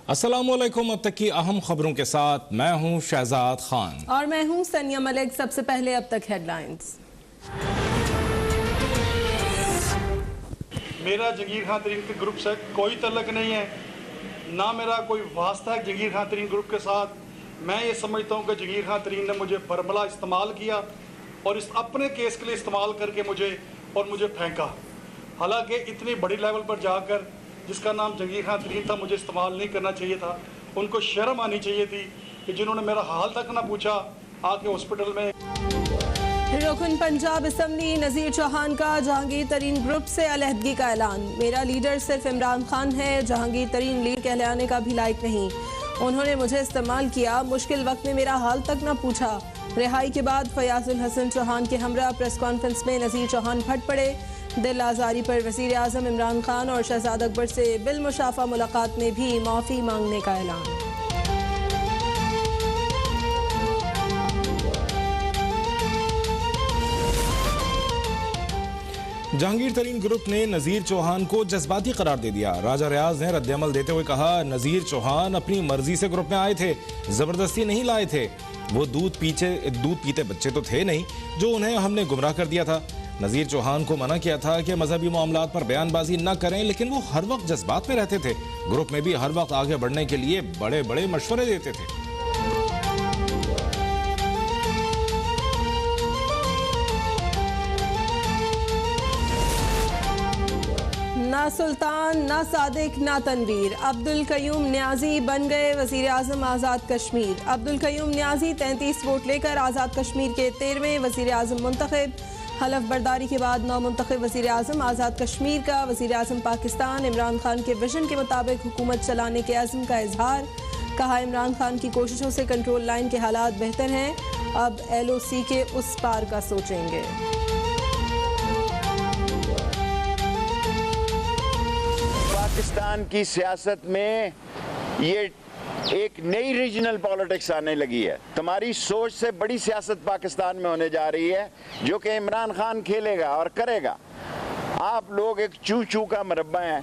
अस्सलामुअलैकुम। अब तक की अहम खबरों के साथ मैं हूं शहजाद खान और मैं हूं सनिया मलिक। सबसे पहले अब तक हेडलाइंस। मेरा जहांगीर खान तरीन के ग्रुप से कोई तल्लक नहीं है, ना मेरा कोई वास्ता है जहांगीर खान तरीन ग्रुप के साथ। मैं ये समझता हूँ कि जहांगीर खान तरीन ने मुझे बरमला इस्तेमाल किया और इस अपने केस के लिए इस्तेमाल करके मुझे फेंका। हालांकि इतनी बड़ी लेवल पर जाकर जिसका नाम जहांगीर खान तरीन था मुझे इस्तेमाल नहीं करना चाहिए था। उनको शर्म आनी चाहिए थी कि जिन्होंने मेरा हाल तक ना पूछा आके हॉस्पिटल में। रुकन पंजाब असम्बली नज़ीर चौहान का जहांगीर तरीन ग्रुप से अलहदगी का ऐलान। मेरा लीडर सिर्फ इमरान खान है, जहांगीर तरीन लीड कहलाने का भी लायक नहीं। उन्होंने मुझे इस्तेमाल किया, मुश्किल वक्त में मेरा हाल तक न पूछा। रिहाई के बाद फयाजुल हसन चौहान के हमरा प्रेस कॉन्फ्रेंस में नज़ीर चौहान फट पड़े। दिल आज़ारी पर वज़ीर आज़म इमरान खान और शहजाद अकबर से बिलमुशाफा मुलाकात में भी माफ़ी मांगने का ऐलान। जहांगीर तरीन ग्रुप ने नज़ीर चौहान को जज्बाती करार दे दिया। राजा रियाज ने रद्दअमल देते हुए कहा, नज़ीर चौहान अपनी मर्जी से ग्रुप में आए थे, जबरदस्ती नहीं लाए थे। वो दूध पीते बच्चे तो थे नहीं जो उन्हें हमने गुमराह कर दिया था। नज़ीर चौहान को मना किया था कि मजहबी मामलात पर बयानबाजी न करें, लेकिन वो हर वक्त जज्बात में रहते थे। ग्रुप में भी हर वक्त आगे बढ़ने के लिए बड़े बड़े मशवरे देते थे। ना सुल्तान, ना सादिक, ना तनवीर। अब्दुल कयूम न्याजी बन गए वज़ीर आज़म आज़ाद कश्मीर। अब्दुल कयूम न्याजी 33 वोट लेकर आज़ाद कश्मीर के 13वें वज़ीर आज़म मुंतखब। हलफ बर्दारी के बाद नौ मुंतखब वज़ीर आज़म आज़ाद कश्मीर का वज़ीर आज़म पाकिस्तान इमरान खान के विजन के मुताबिक हुकूमत चलाने के अज़्म का इजहार। कहा, इमरान खान की कोशिशों से कंट्रोल लाइन के हालात बेहतर हैं, अब LOC के उस पार का सोचेंगे। पाकिस्तान की सियासत में ये एक नई रीजनल पॉलिटिक्स आने लगी है। तुम्हारी सोच से बड़ी सियासत पाकिस्तान में होने जा रही है जो कि इमरान खान खेलेगा और करेगा। आप लोग एक चू चू का मरब्बा हैं।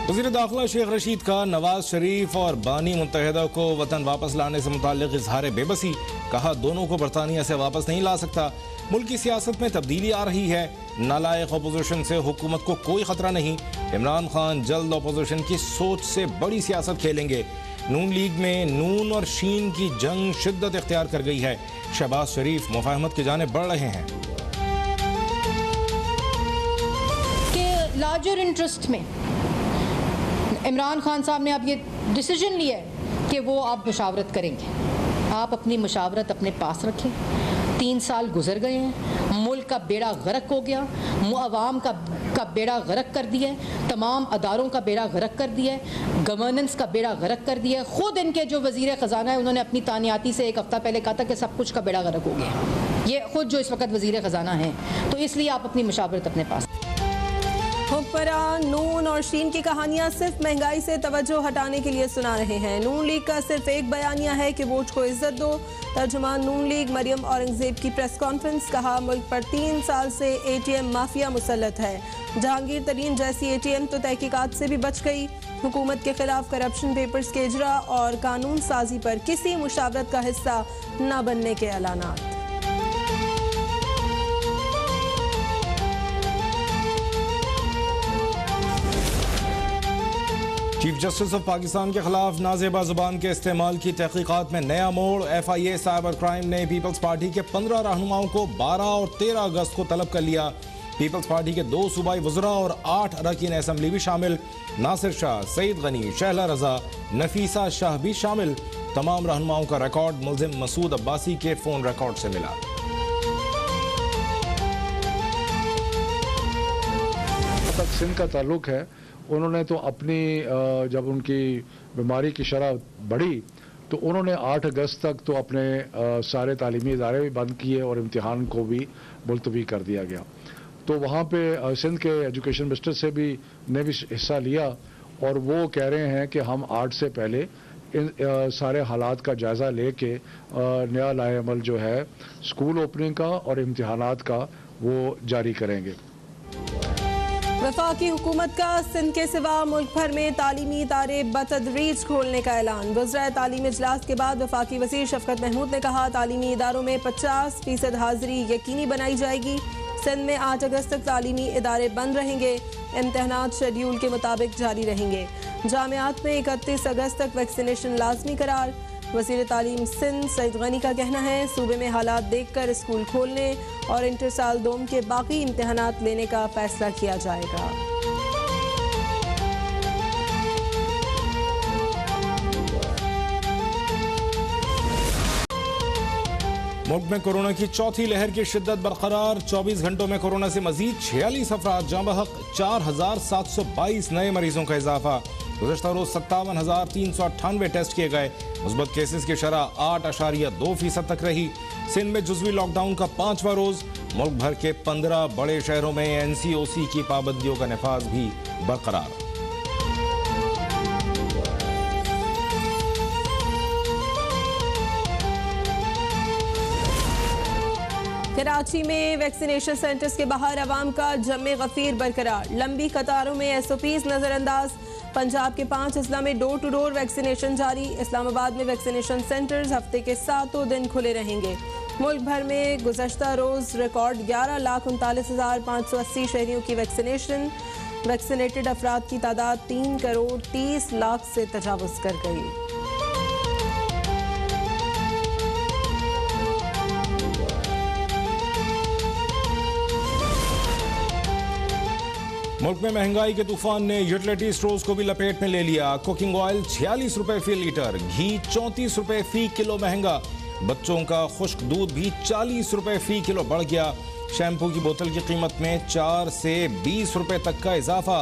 वज़ीर दाखिला शेख रशीद का नवाज शरीफ और बानी मुत्तहिदा को वतन वापस लाने से मुताल्लिक इजहार बेबसी। कहा, दोनों को बरतानिया से वापस नहीं ला सकता। मुल्क की सियासत में तब्दीली आ रही है। नालायक अपोजिशन से हुकूमत को कोई खतरा नहीं। इमरान खान जल्द अपोजिशन की सोच से बड़ी सियासत खेलेंगे। नून लीग में नून और शीन की जंग शिद्दत इख्तियार कर गई है। शहबाज शरीफ मुफाहमत की जानिब बढ़ रहे हैं। कि लार्जर इंटरेस्ट में इमरान खान साहब ने अब ये डिसीजन लिया है कि वो अब मुशावरत करेंगे। आप अपनी मुशावरत अपने पास रखें। 3 साल गुजर गए हैं, मुल्क का बेड़ा गर्क हो गया, अवाम का बेड़ा गर्क कर दिया है, तमाम अदारों का बेड़ा गर्क कर दिया है, गवर्नेंस का बेड़ा गर्क कर दिया है। ख़ुद इनके जो वज़ीर ख़जाना है उन्होंने अपनी तानियाती से 1 हफ़्ता पहले कहा था कि सब कुछ का बेड़ा गर्क हो गया। ये ख़ुद जो इस वक्त वज़ीर ख़जाना है, तो इसलिए आप अपनी मुशावरत अपने पास। हुक्मरान नून और शीन की कहानियां सिर्फ महंगाई से तवज्जो हटाने के लिए सुना रहे हैं। नून लीग का सिर्फ एक बयानिया है कि वोट को इज्जत दो। तर्जुमान नून लीग मरियम औरंगजेब की प्रेस कॉन्फ्रेंस। कहा, मुल्क पर 3 साल से ATM माफिया मुसल्लत है। जहांगीर तरीन जैसी ATM तो तहकीकात से भी बच गई। हुकूमत के खिलाफ करप्शन पेपर्स के इजरा और कानून साजी पर किसी मुशावरत का हिस्सा न बनने के ऐलानात। चीफ जस्टिस ऑफ पाकिस्तान के खिलाफ नाजेबा जुबान के इस्तेमाल की तहकीकात में नया मोड़। FIA साइबर क्राइम ने पीपल्स पार्टी के 15 रहनुमाओं को 12 और 13 अगस्त को तलब कर लिया। पीपल्स पार्टी के 2 सूबाई वज़रा और 8 अरकान असम्बली भी शामिल। नासिर शाह, सईद गनी, शहला रजा, नफीसा शाह भी शामिल। तमाम रहनुमाओं का रिकॉर्ड मुल्जिम मसूद अब्बासी के फ़ोन रिकॉर्ड से मिला। सिंध का ताल्लुक है, उन्होंने तो अपनी जब उनकी बीमारी की शरह बढ़ी तो उन्होंने 8 अगस्त तक तो अपने सारे तालीमी इदारे भी बंद किए और इम्तिहान को भी मुलतवी कर दिया गया। तो वहाँ पे सिंध के एजुकेशन मिनिस्टर से भी ने भी हिस्सा लिया और वो कह रहे हैं कि हम 8 से पहले इन सारे हालात का जायज़ा लेके नया लाएअमल जो है स्कूल ओपनिंग का और इम्तिहानात का वो जारी करेंगे। वफाकी हुकूमत का सिंध के सिवा मुल्क भर में तालीमी इदारे बतदरीज खोलने का ऐलान। गुज़रा तालीमी इजलास के बाद वफाकी वज़ीर शफकत महमूद ने कहा, तालीमी इदारों में 50% हाजिरी यकीनी बनाई जाएगी। सिंध में 8 अगस्त तक तालीमी इदारे बंद रहेंगे। इम्तहानात शेड्यूल के मुताबिक जारी रहेंगे। जामियात में 31 अगस्त तक वैक्सीनेशन लाजमी करार। वज़ीर तालीम सिंध सईद गनी का कहना है, सूबे में हालात देखकर स्कूल खोलने और इंटर साल दोम के बाकी इम्तहानात लेने का फैसला किया जाएगा। मुल्क में कोरोना की चौथी लहर की शिद्दत बरकरार। 24 घंटों में कोरोना से मजीद 46 अफराद जाँ बहक, 4722 नए मरीजों का इजाफा। गुज़श्ता रोज 57,398 टेस्ट किए गए। मुस्बत केसेस की शरह 8.2% तक रही। सिंध में जुज़वी लॉकडाउन का 5वां रोज। मुल्क भर के 15 बड़े शहरों में NCOC की पाबंदियों का नफाज भी बरकरार। कराची में वैक्सीनेशन सेंटर्स के बाहर अवाम का जमे गफीर बरकरार। लंबी कतारों में SOPs नजरअंदाज। पंजाब के 5 अजला में डोर टू डोर वैक्सीनेशन जारी। इस्लामाबाद में वैक्सीनेशन सेंटर्स हफ्ते के 7 दिन खुले रहेंगे। मुल्क भर में गुज़श्ता रोज रिकॉर्ड 11,39,580 शहरियों की वैक्सीनेशन। वैक्सीनेटेड अफराद की तादाद 3,30,00,000 से तजावुज़ कर गई। मुल्क में महंगाई के तूफान ने यूटिलिटी स्टोर्स को भी लपेट में ले लिया। कुकिंग ऑयल 46 रुपए फी लीटर, घी 34 रुपए फी किलो महंगा। बच्चों का खुश्क दूध भी 40 रुपए फी किलो बढ़ गया। शैम्पू की बोतल की कीमत में 4 से 20 रुपए तक का इजाफा।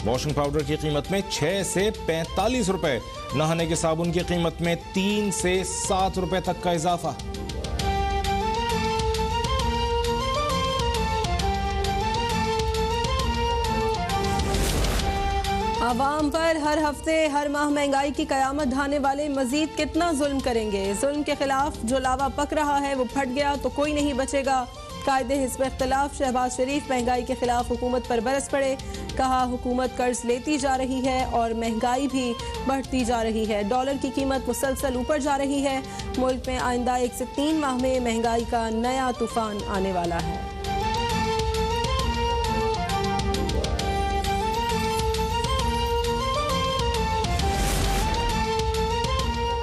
वॉशिंग पाउडर की कीमत में 6 से 45 रुपए। नहाने के साबुन की कीमत में 3 से 7 रुपए तक का इजाफा। आवाम पर हर हफ्ते हर माह महंगाई की कयामत ढाने वाले मजीद कितना जुल्म करेंगे। जुल्म के खिलाफ जो लावा पक रहा है वो फट गया तो कोई नहीं बचेगा। कायदे हिज़्ब इख्तिलाफ शहबाज शरीफ महंगाई के खिलाफ हुकूमत पर बरस पड़े। कहा, हुकूमत कर्ज लेती जा रही है और महंगाई भी बढ़ती जा रही है। डॉलर की कीमत मुसलसल ऊपर जा रही है। मुल्क में आइंदा 1 से 3 माह में महंगाई का नया तूफान आने वाला है।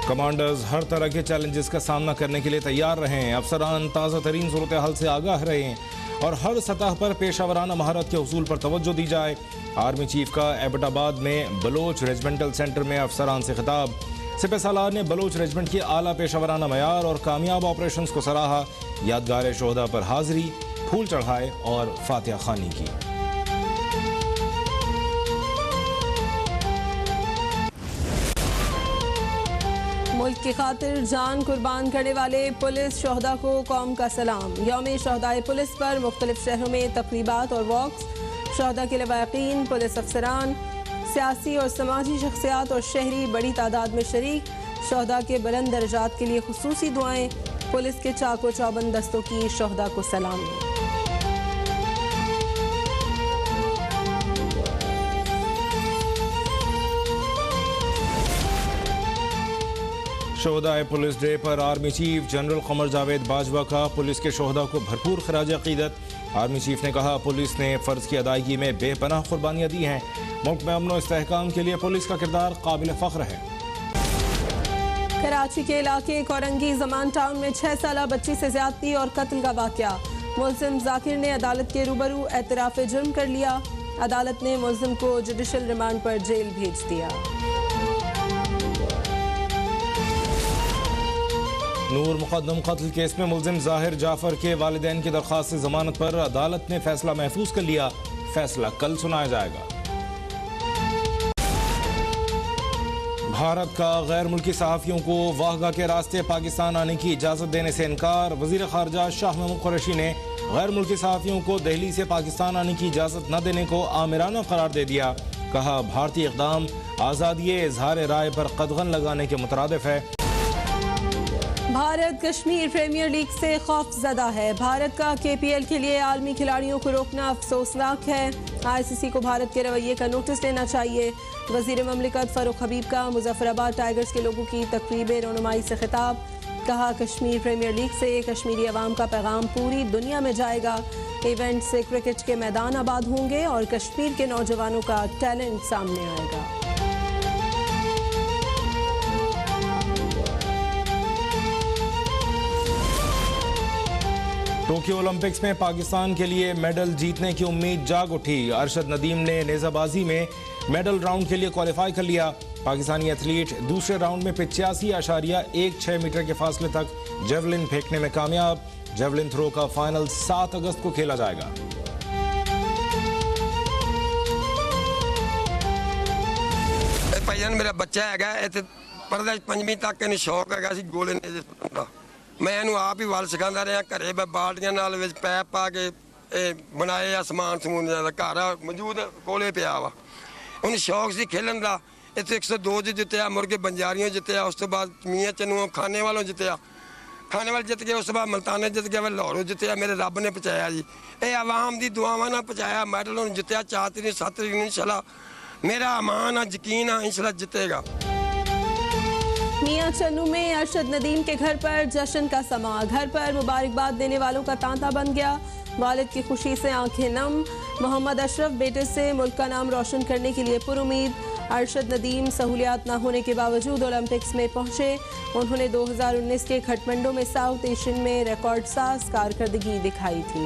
कमांडर्स हर तरह के चैलेंजेस का सामना करने के लिए तैयार रहें। अफसरान ताज़ा तरीन सूरत हाल से आगाह रहें और हर सतह पर पेशावराना महारत के उसूल पर तवज्जो दी जाए। आर्मी चीफ का एबटाबाद में बलोच रेजिमेंटल सेंटर में अफसरान से खिताब। सिपह सालार ने बलोच रेजिमेंट की आला पेशावराना मयार और कामयाब ऑपरेशंस को सराहा। यादगार शोहदा पर हाजिरी, फूल चढ़ाए और फातिहा खानी की। मुल्क की खातिर जान कुर्बान करने वाले पुलिस शोहदा को कौम का सलाम। यौम शोहदाए पुलिस पर मुख्तलिफ शहरों में तकरीबात और वॉक्स। शोहदा के लवाकीन, पुलिस अफसरान, सियासी और समाजी शख्सियात और शहरी बड़ी तादाद में शरीक। शोहदा के बुलंद दर्जात के लिए खुसूसी दुआएं। पुलिस के चाको चौबंद दस्तों की शोहदा को सलामी। शोहदाए पुलिस डे पर army chief general Qamar Javed Bajwa का पुलिस के शोहदा को भरपूर खराज अकीदत। आर्मी चीफ ने कहा, पुलिस ने फ़र्ज की अदायगी में बेपनाह कुर्बानियाँ दी हैं। मुल्क में अमन और इस्तेहकाम के लिए पुलिस का किरदार काबिल फ़ख्र है। कराची के इलाके कोरंगी जमान टाउन में 6 साला बच्ची से ज्यादती और कत्ल का वाक़या। मुल्ज़िम जाकिर ने अदालत के रूबरू एतराफ़ जुर्म कर लिया। अदालत ने मुल्ज़िम को जुडिशल रिमांड पर जेल भेज दिया। नूर मुकद्दम कत्ल केस में मुल्ज़िम ज़ाहिर जाफर के वालिदैन की दरख्वास्त से जमानत पर अदालत ने फैसला महफूज कर लिया। फैसला कल सुनाया जाएगा। भारत का गैर मुल्की सहाफ़ियों को वाहगा के रास्ते पाकिस्तान आने की इजाज़त देने से इनकार। वज़ीर ख़ारजा शाह महमूद कुरैशी ने गैर मुल्की सहाफ़ियों को दिल्ली से पाकिस्तान आने की इजाज़त न देने को आमिराना करार दे दिया। कहा, भारतीय इक़दाम आज़ादी इज़हार राय पर कदगन लगाने के मुतरादिफ है। भारत कश्मीर प्रीमियर लीग से खौफज़दा है। भारत का KPL के लिए आलमी खिलाड़ियों को रोकना अफसोसनाक है। ICC को भारत के रवैये का नोटिस लेना चाहिए। वजीर ममलिकत फारूक हबीब का मुजफ्फराबाद टाइगर्स के लोगों की तकरीब रोनुमाई से खिताब। कहा कश्मीर प्रीमियर लीग से कश्मीरी अवाम का पैगाम पूरी दुनिया में जाएगा। इवेंट से क्रिकेट के मैदान आबाद होंगे और कश्मीर के नौजवानों का टैलेंट सामने आएगा। टोक्यो ओलंपिक्स में पाकिस्तान के लिए मेडल जीतने की उम्मीद जाग उठी। अरशद नदीम ने नेजाबाजी में मेडल राउंड के लिए क्वालिफाई कर लिया। पाकिस्तानी एथलीट दूसरे राउंड में 85.16 मीटर के फासले तक जेवलिन फेंकने में कामयाब। जेवलिन थ्रो का फाइनल 7 अगस्त को खेला जाएगा। भाईजान मेरा बच्चा है पढ़दा 5वीं तक इन शौक है गोले नेजे सुटन का। मैं इनू आप ही वल सिखांदा रहा घरे बाल्टियां नाल विच पैप पा के बनाए आ समान समून घर मौजूद कोले पिया वा। उन्हें शौक से खेलन का। इतने 102 जितया, मुर्गे बंजारियों जितया, उस तो बाद मियाँ चनू खाने वालों जितया, खाने वाले जित गए, उस बाद मल्ताने जित गया, लाहौरों जितया। मेरे रब ने पहुँचाया जी, ये आवाम की दुआवां ना पहुँचाया। मैडल उन्हें जितया 4 तरीक 7 तरीक इंशाल्लाह मेरा अमान है, यकीन है इंशाल्लाह जितेगा। मियां चन्नू में अरशद नदीम के घर पर जश्न का समा। घर पर मुबारकबाद देने वालों का तांता बन गया। वालिद की खुशी से आंखें नम। मोहम्मद अशरफ बेटे से मुल्क का नाम रोशन करने के लिए पुरुमीद। अरशद नदीम सहूलियात न होने के बावजूद ओलंपिक्स में पहुंचे। उन्होंने 2019 के खटमंडो में साउथ एशियन में रिकॉर्ड साज कारकर्दगी दिखाई थी।